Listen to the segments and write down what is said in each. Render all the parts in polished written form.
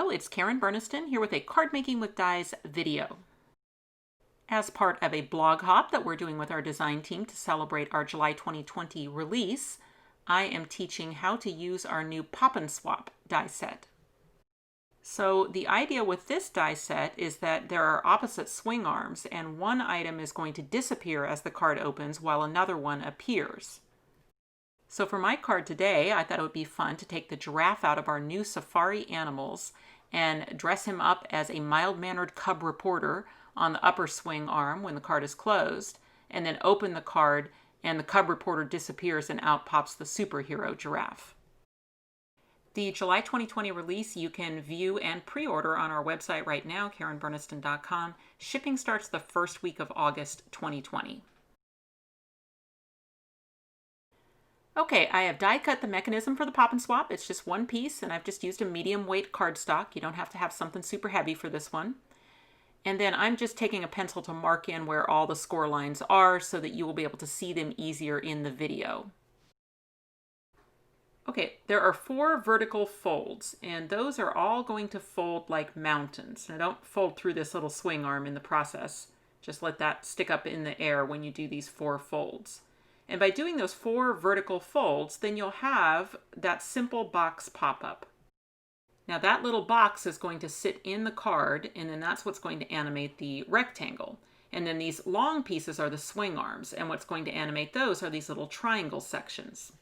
Hello, it's Karen Berniston here with a Card Making with Dies video. As part of a blog hop that we're doing with our design team to celebrate our July 2020 release, I am teaching how to use our new Pop and Swap die set. So the idea with this die set is that there are opposite swing arms, and one item is going to disappear as the card opens while another one appears. So for my card today, I thought it would be fun to take the giraffe out of our new safari animals and dress him up as a mild-mannered cub reporter on the upper swing arm when the card is closed, and then open the card and the cub reporter disappears and out pops the superhero giraffe. The July 2020 release you can view and pre-order on our website right now, karenberniston.com. Shipping starts the first week of August 2020. Okay, I have die cut the mechanism for the Pop and Swap. It's just one piece, and I've just used a medium weight cardstock. You don't have to have something super heavy for this one. And then I'm just taking a pencil to mark in where all the score lines are so that you will be able to see them easier in the video. Okay, there are 4 vertical folds, and those are all going to fold like mountains. Now don't fold through this little swing arm in the process. Just let that stick up in the air when you do these 4 folds. And by doing those 4 vertical folds, then you'll have that simple box pop up. Now that little box is going to sit in the card, and then that's what's going to animate the rectangle. And then these long pieces are the swing arms, and what's going to animate those are these little triangle sections.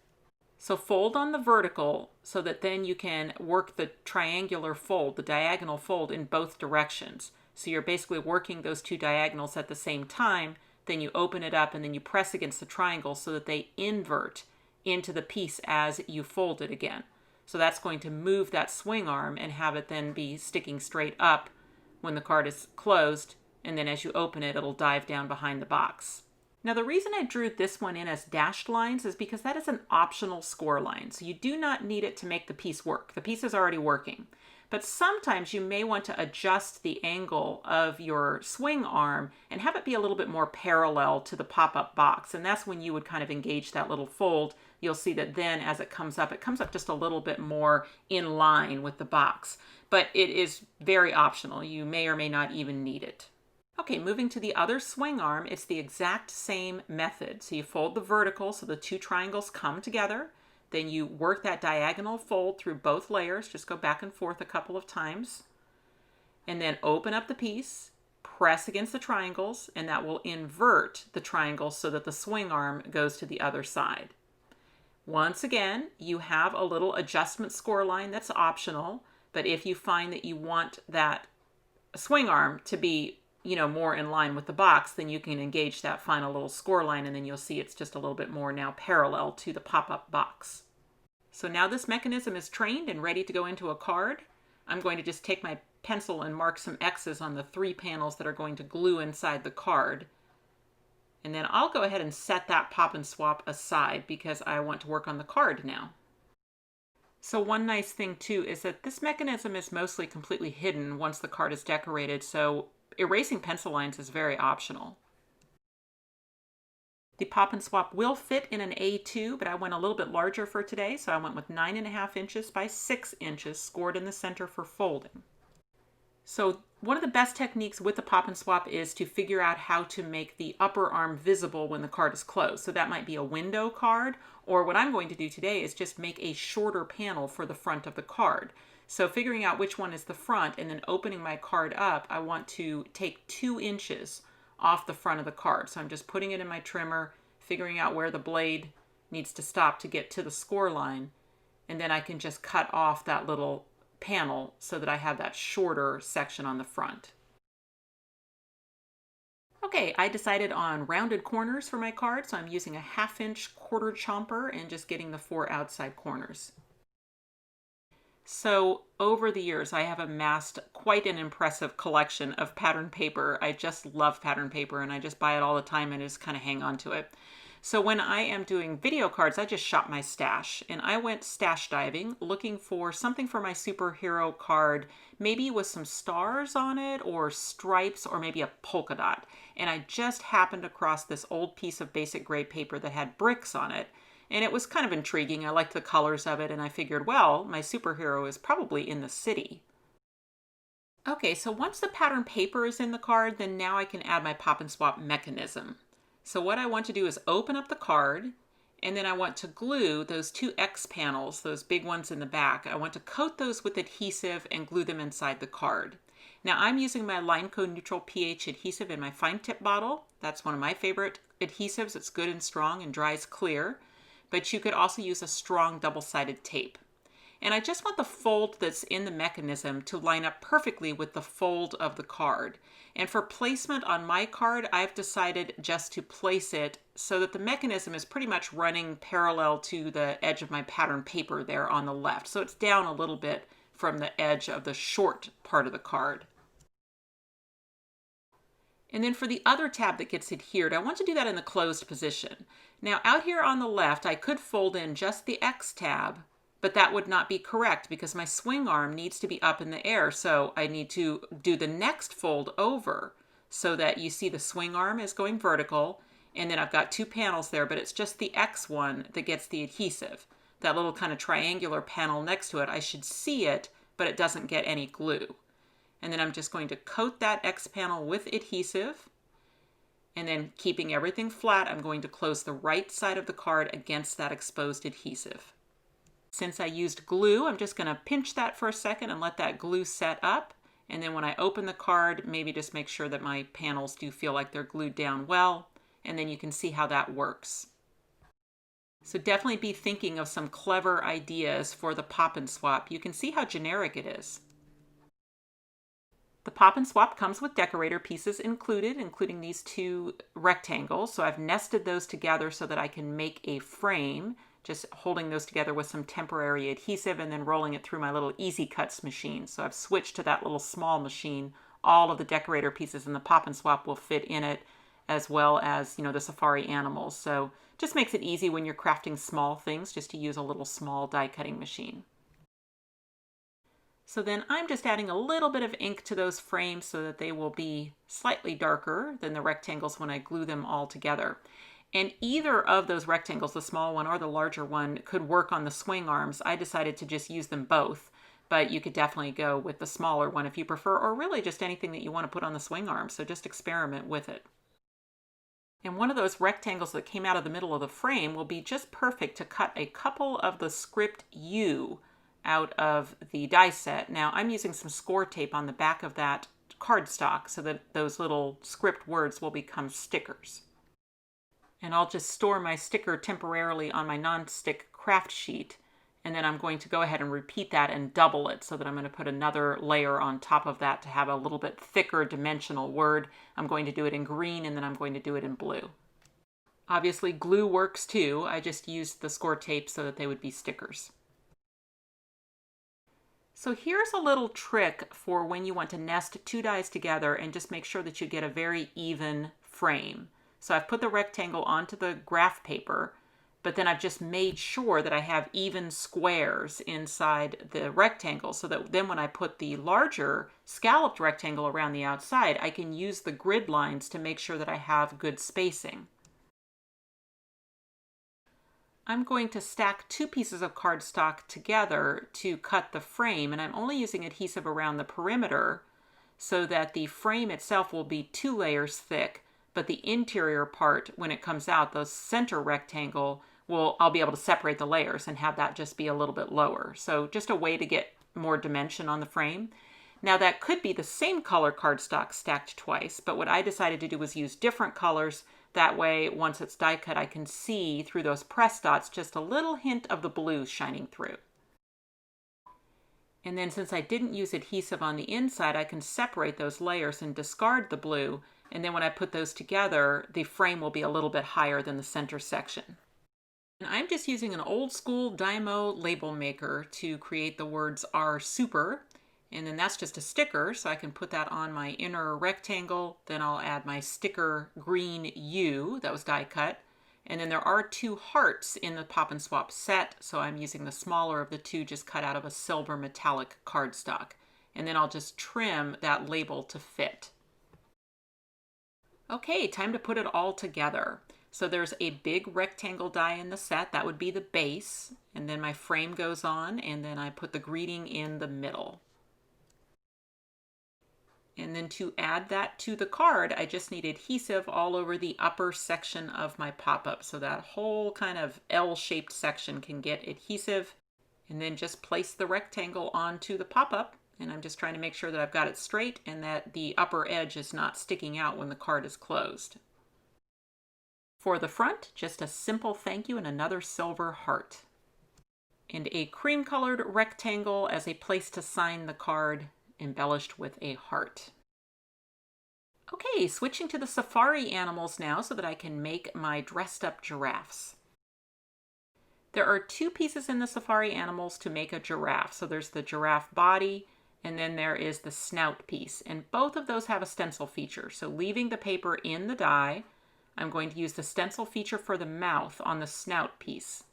So fold on the vertical so that then you can work the triangular fold, the diagonal fold in both directions. So you're basically working those 2 diagonals at the same time. Then you open it up and then you press against the triangle so that they invert into the piece as you fold it again. So that's going to move that swing arm and have it then be sticking straight up when the card is closed, and then as you open it, it'll dive down behind the box. Now the reason I drew this one in as dashed lines is because that is an optional score line, so you do not need it to make the piece work. The piece is already working. But sometimes you may want to adjust the angle of your swing arm and have it be a little bit more parallel to the pop-up box. And that's when you would kind of engage that little fold. You'll see that then as it comes up just a little bit more in line with the box. But it is very optional. You may or may not even need it. Okay, moving to the other swing arm, it's the exact same method. So you fold the vertical so the 2 triangles come together. Then you work that diagonal fold through both layers, just go back and forth a couple of times, and then open up the piece, press against the triangles, and that will invert the triangle so that the swing arm goes to the other side. Once again, you have a little adjustment score line that's optional, but if you find that you want that swing arm to be more in line with the box, then you can engage that final little score line, and then you'll see it's just a little bit more now parallel to the pop-up box. So now this mechanism is trained and ready to go into a card. I'm going to just take my pencil and mark some X's on the 3 panels that are going to glue inside the card. And then I'll go ahead and set that Pop and Swap aside because I want to work on the card now. So one nice thing too is that this mechanism is mostly completely hidden once the card is decorated, so erasing pencil lines is very optional. The Pop and Swap will fit in an A2, but I went a little bit larger for today, so I went with 9.5 inches by 6 inches scored in the center for folding. So one of the best techniques with the Pop and Swap is to figure out how to make the upper arm visible when the card is closed. So that might be a window card, or what I'm going to do today is just make a shorter panel for the front of the card. So figuring out which one is the front and then opening my card up, I want to take 2 inches off the front of the card. So I'm just putting it in my trimmer, figuring out where the blade needs to stop to get to the score line, and then I can just cut off that little panel so that I have that shorter section on the front. Okay, I decided on rounded corners for my card, so I'm using a 1/2 inch quarter chomper and just getting the 4 outside corners. So over the years, I have amassed quite an impressive collection of pattern paper. I just love pattern paper and I just buy it all the time and just kind of hang on to it. So when I am doing video cards, I just shop my stash, and I went stash diving looking for something for my superhero card, maybe with some stars on it or stripes or maybe a polka dot. And I just happened across this old piece of basic gray paper that had bricks on it. And it was kind of intriguing. I liked the colors of it, and I figured, well, my superhero is probably in the city. Okay, so once the pattern paper is in the card, then now I can add my pop and swap mechanism. So what I want to do is open up the card, and then I want to glue those two X panels, those big ones in the back. I want to coat those with adhesive and glue them inside the card. Now I'm using my LINECO neutral pH adhesive in my fine tip bottle. That's one of my favorite adhesives. It's good and strong and dries clear, but you could also use a strong double-sided tape. And I just want the fold that's in the mechanism to line up perfectly with the fold of the card. And for placement on my card, I've decided just to place it so that the mechanism is pretty much running parallel to the edge of my pattern paper there on the left. So it's down a little bit from the edge of the short part of the card. And then for the other tab that gets adhered, I want to do that in the closed position. Now out here on the left, I could fold in just the X tab, but that would not be correct because my swing arm needs to be up in the air. So I need to do the next fold over so that you see the swing arm is going vertical. And then I've got two panels there, but it's just the X one that gets the adhesive. That little kind of triangular panel next to it, I should see it, but it doesn't get any glue. And then I'm just going to coat that X panel with adhesive. And then keeping everything flat, I'm going to close the right side of the card against that exposed adhesive. Since I used glue, I'm just going to pinch that for a second and let that glue set up. And then when I open the card, maybe just make sure that my panels do feel like they're glued down well. And then you can see how that works. So definitely be thinking of some clever ideas for the pop and swap. You can see how generic it is. The pop and swap comes with decorator pieces included, including these two rectangles. So I've nested those together so that I can make a frame, just holding those together with some temporary adhesive and then rolling it through my little Easy Cuts machine. So I've switched to that little small machine. All of the decorator pieces in the pop and swap will fit in it, as well as, the safari animals. So just makes it easy when you're crafting small things just to use a little small die cutting machine. So then I'm just adding a little bit of ink to those frames so that they will be slightly darker than the rectangles when I glue them all together. And either of those rectangles, the small one or the larger one, could work on the swing arms. I decided to just use them both, but you could definitely go with the smaller one if you prefer, or really just anything that you want to put on the swing arms. So just experiment with it. And one of those rectangles that came out of the middle of the frame will be just perfect to cut a couple of the script U out of the die set. Now I'm using some score tape on the back of that cardstock so that those little script words will become stickers. And I'll just store my sticker temporarily on my non-stick craft sheet, and then I'm going to go ahead and repeat that and double it so that I'm going to put another layer on top of that to have a little bit thicker dimensional word. I'm going to do it in green and then I'm going to do it in blue. Obviously glue works too. I just used the score tape so that they would be stickers. So here's a little trick for when you want to nest two dies together and just make sure that you get a very even frame. So I've put the rectangle onto the graph paper, but then I've just made sure that I have even squares inside the rectangle so that then when I put the larger scalloped rectangle around the outside, I can use the grid lines to make sure that I have good spacing. I'm going to stack two pieces of cardstock together to cut the frame, and I'm only using adhesive around the perimeter so that the frame itself will be 2 layers thick, but the interior part, when it comes out, the center rectangle, I'll be able to separate the layers and have that just be a little bit lower. So just a way to get more dimension on the frame. Now that could be the same color cardstock stacked twice, but what I decided to do was use different colors. That way, once it's die cut, I can see through those press dots just a little hint of the blue shining through. And then since I didn't use adhesive on the inside, I can separate those layers and discard the blue. And then when I put those together, the frame will be a little bit higher than the center section. And I'm just using an old school Dymo label maker to create the words "are super." And then that's just a sticker, so I can put that on my inner rectangle. Then I'll add my sticker green U that was die cut. And then there are 2 hearts in the pop and swap set, so I'm using the smaller of the 2 just cut out of a silver metallic cardstock. And then I'll just trim that label to fit. Okay, time to put it all together. So there's a big rectangle die in the set, that would be the base, and then my frame goes on, and then I put the greeting in the middle. And then to add that to the card, I just need adhesive all over the upper section of my pop-up. So that whole kind of L-shaped section can get adhesive. And then just place the rectangle onto the pop-up. And I'm just trying to make sure that I've got it straight and that the upper edge is not sticking out when the card is closed. For the front, just a simple thank you and another silver heart. And a cream-colored rectangle as a place to sign the card, embellished with a heart. Okay, switching to the safari animals now so that I can make my dressed up giraffes. There are two pieces in the safari animals to make a giraffe. So there's the giraffe body, and then there is the snout piece. And both of those have a stencil feature. So leaving the paper in the die, I'm going to use the stencil feature for the mouth on the snout piece.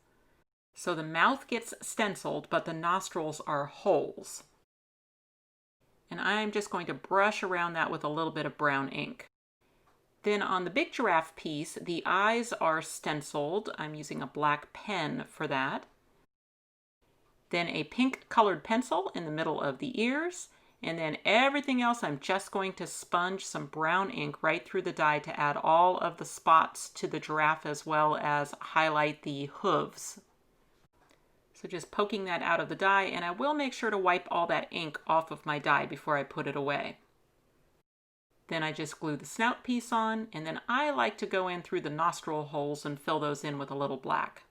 So the mouth gets stenciled, but the nostrils are holes. And I'm just going to brush around that with a little bit of brown ink. Then on the big giraffe piece, the eyes are stenciled. I'm using a black pen for that. Then a pink colored pencil in the middle of the ears. And then everything else, I'm just going to sponge some brown ink right through the die to add all of the spots to the giraffe as well as highlight the hooves. So just poking that out of the die, and I will make sure to wipe all that ink off of my die before I put it away. Then I just glue the snout piece on, and then I like to go in through the nostril holes and fill those in with a little black.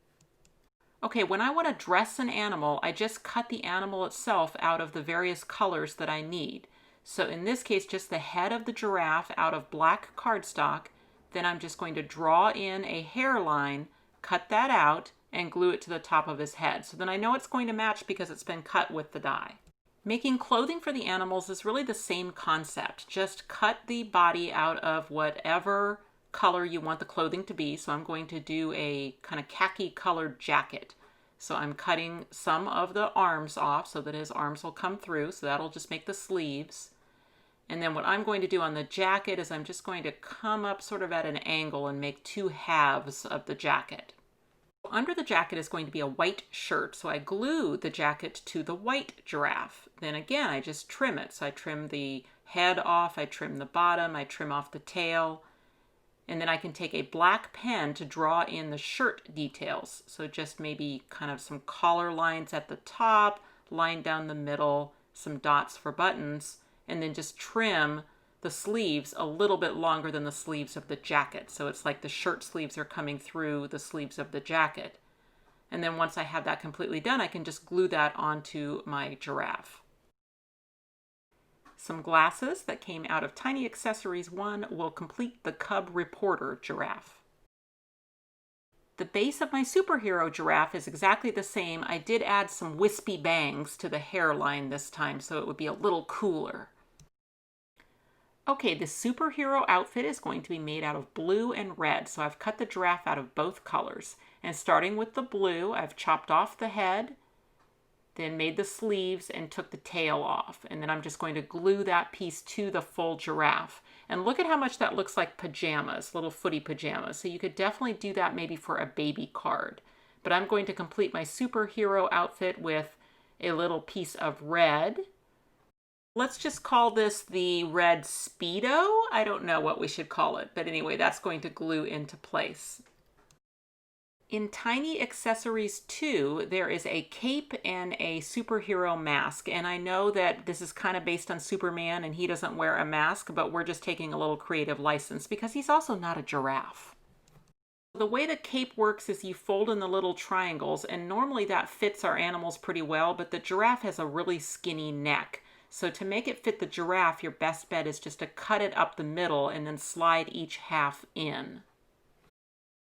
Okay, when I want to dress an animal, I just cut the animal itself out of the various colors that I need. So in this case, just the head of the giraffe out of black cardstock. Then I'm just going to draw in a hairline, cut that out, and glue it to the top of his head. So then I know it's going to match because it's been cut with the die. Making clothing for the animals is really the same concept. Just cut the body out of whatever color you want the clothing to be. So I'm going to do a kind of khaki colored jacket. So I'm cutting some of the arms off so that his arms will come through. So that'll just make the sleeves. And then what I'm going to do on the jacket is I'm just going to come up sort of at an angle and make two halves of the jacket. Under the jacket is going to be a white shirt, so I glue the jacket to the white giraffe. Then again, I just trim it. So I trim the head off, I trim the bottom, I trim off the tail, and then I can take a black pen to draw in the shirt details. So just maybe kind of some collar lines at the top, line down the middle, some dots for buttons, and then just trim the sleeves a little bit longer than the sleeves of the jacket. So it's like the shirt sleeves are coming through the sleeves of the jacket. And then once I have that completely done, I can just glue that onto my giraffe. Some glasses that came out of Tiny Accessories 1 will complete the Cub Reporter giraffe. The base of my superhero giraffe is exactly the same. I did add some wispy bangs to the hairline this time, so it would be a little cooler. Okay, the superhero outfit is going to be made out of blue and red, so I've cut the giraffe out of both colors. And starting with the blue, I've chopped off the head, then made the sleeves and took the tail off. And then I'm just going to glue that piece to the full giraffe. And look at how much that looks like pajamas, little footy pajamas. So you could definitely do that maybe for a baby card. But I'm going to complete my superhero outfit with a little piece of red. Let's just call this the red Speedo. I don't know what we should call it, but anyway, that's going to glue into place. In Tiny Accessories 2, there is a cape and a superhero mask, and I know that this is kind of based on Superman and he doesn't wear a mask, but we're just taking a little creative license because he's also not a giraffe. The way the cape works is you fold in the little triangles, and normally that fits our animals pretty well, but the giraffe has a really skinny neck. So to make it fit the giraffe, your best bet is just to cut it up the middle and then slide each half in.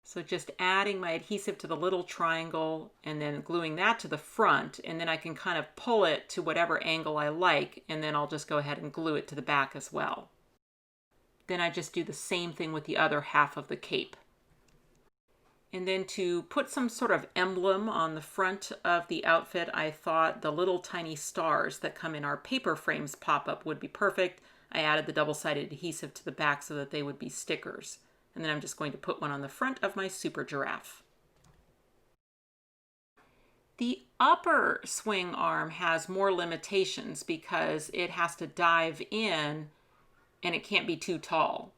So just adding my adhesive to the little triangle and then gluing that to the front, and then I can kind of pull it to whatever angle I like, and then I'll just go ahead and glue it to the back as well. Then I just do the same thing with the other half of the cape. And then to put some sort of emblem on the front of the outfit, I thought the little tiny stars that come in our paper frames pop-up would be perfect. I added the double-sided adhesive to the back so that they would be stickers. And then I'm just going to put one on the front of my super giraffe. The upper swing arm has more limitations because it has to dive in and it can't be too tall.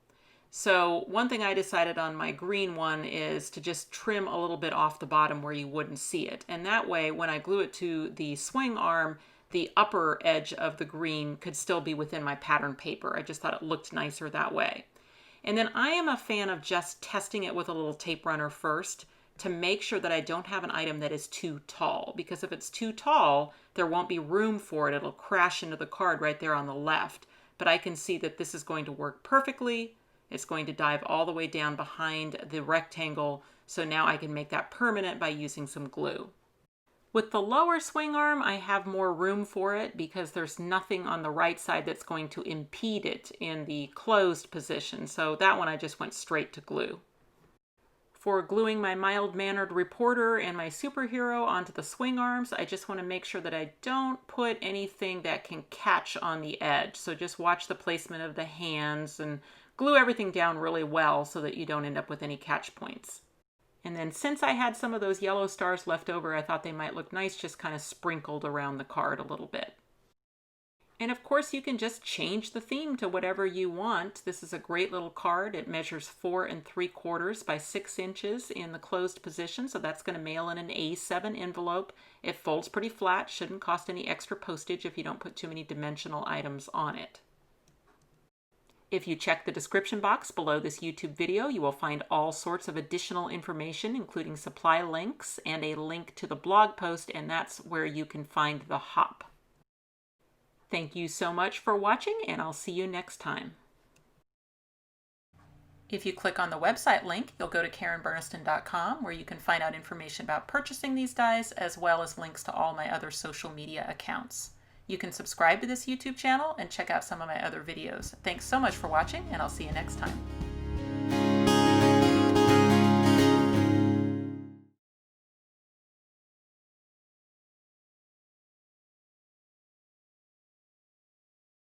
So one thing I decided on my green one is to just trim a little bit off the bottom where you wouldn't see it. And that way, when I glue it to the swing arm, the upper edge of the green could still be within my pattern paper. I just thought it looked nicer that way. And then I am a fan of just testing it with a little tape runner first to make sure that I don't have an item that is too tall, because if it's too tall, there won't be room for it. It'll crash into the card right there on the left. But I can see that this is going to work perfectly. It's going to dive all the way down behind the rectangle, so now I can make that permanent by using some glue. With the lower swing arm, I have more room for it because there's nothing on the right side that's going to impede it in the closed position, so that one I just went straight to glue. For gluing my mild-mannered reporter and my superhero onto the swing arms, I just want to make sure that I don't put anything that can catch on the edge. So just watch the placement of the hands and glue everything down really well so that you don't end up with any catch points. And then since I had some of those yellow stars left over, I thought they might look nice just kind of sprinkled around the card a little bit. And of course you can just change the theme to whatever you want. This is a great little card. It measures 4 3/4 by 6 inches in the closed position, so that's going to mail in an A7 envelope. It folds pretty flat, shouldn't cost any extra postage if you don't put too many dimensional items on it. If you check the description box below this YouTube video, you will find all sorts of additional information, including supply links and a link to the blog post, and that's where you can find the hop. Thank you so much for watching, and I'll see you next time. If you click on the website link, you'll go to KarenBurniston.com, where you can find out information about purchasing these dies, as well as links to all my other social media accounts. You can subscribe to this YouTube channel and check out some of my other videos. Thanks so much for watching, and I'll see you next time.